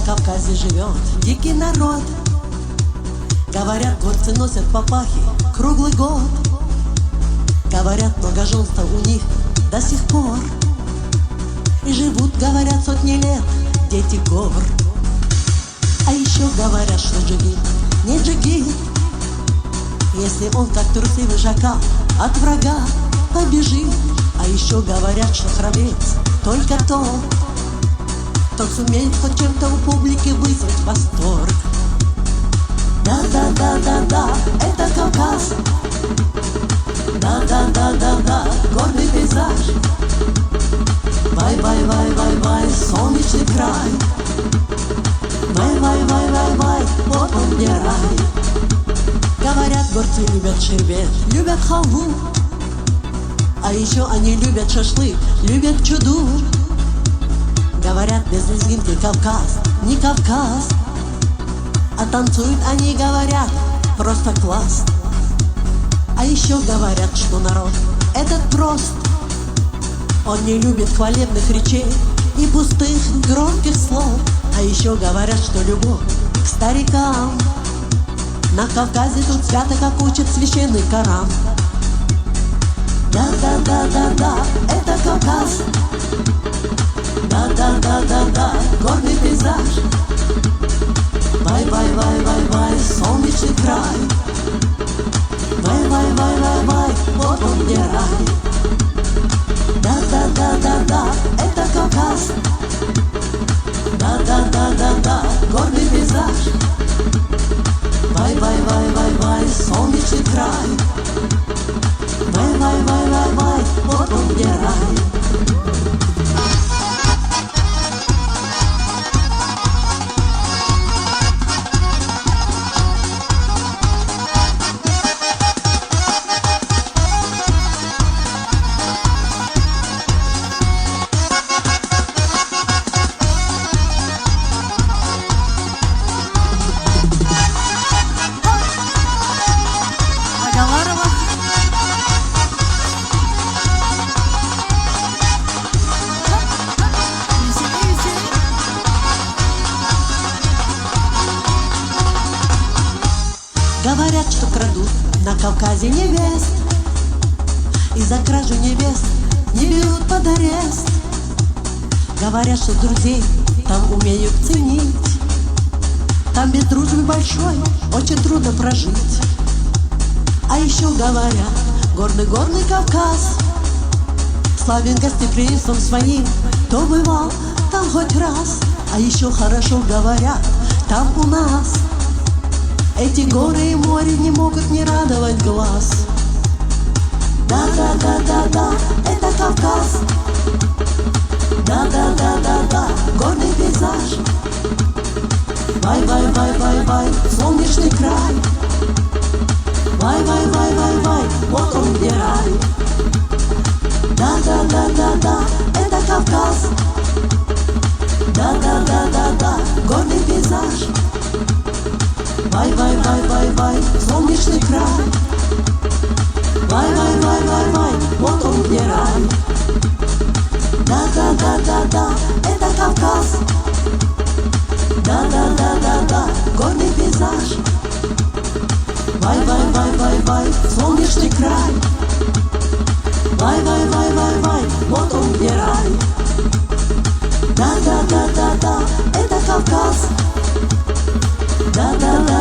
Кавказе живет дикий народ. Говорят, горцы носят папахи круглый год. Говорят, многоженство у них до сих пор. И живут, говорят, сотни лет дети гор. А еще говорят, что джигит не джигит, если он, как трусливый шакал, от врага побежит. А еще говорят, что храбрец только тот, кто сумеет хоть чем-то у публики вызвать восторг. Да-да-да-да-да, это Кавказ. Да-да-да-да-да, горный пейзаж. Вай-вай-вай-вай-вай, солнечный край. Вай-вай-вай-вай-вай, вот он где рай. Говорят, горцы любят шербет, любят халву. А еще они любят шашлык, любят чуду. Говорят, без лезгинки Кавказ не Кавказ. А танцуют они, говорят, просто класс. А еще говорят, что народ этот прост. Он не любит хвалебных речей и пустых громких слов. А еще говорят, что любовь к старикам на Кавказе тут свято, как учит священный Коран. Да-да-да-да-да, это Кавказ. Да-да-да-да-да, горный пейзаж. Вай-вай-вай-вай-вай, солнечный край. Вай-вай-вай-вай-вай, вот он где рай. Да-да-да-да-да, это Кавказ. Да-да-да-да-да, горный пейзаж. Вай-вай-вай-вай-вай, солнечный край. Вай-вай-вай-вай-вай, вот он где рай. Говорят, что крадут на Кавказе невест, и за кражу невест не берут под арест. Говорят, что друзей там умеют ценить. Там без дружбы большой очень трудно прожить. А еще говорят, горный Кавказ славен гостеприимством своим. Кто бывал там хоть раз. А еще хорошо говорят, там у нас эти горы и море не могут не радовать глаз. Да-да-да-да-да, это Кавказ. Да-да-да-да-да, горный пейзаж. Вай-вай-вай-вай-вай, солнечный край. Вай-вай-вай-вай-вай, вот он где рай. Да-да-да-да-да, это Кавказ. Да-да-да-да-да, горный пейзаж. Вай-вай-вай-вай-вай, солнечный край. Вай-вай-вай-вай-вай, вот он где рай. Да-да-да-да-да, это Кавказ. Да-да-да-да-да, горный пейзаж. Вай-вай-вай-вай-вай, солнечный край. Вай-вай-вай-вай-вай, вот он где рай. Да-да-да-да-да, это Кавказ. Да-да-да.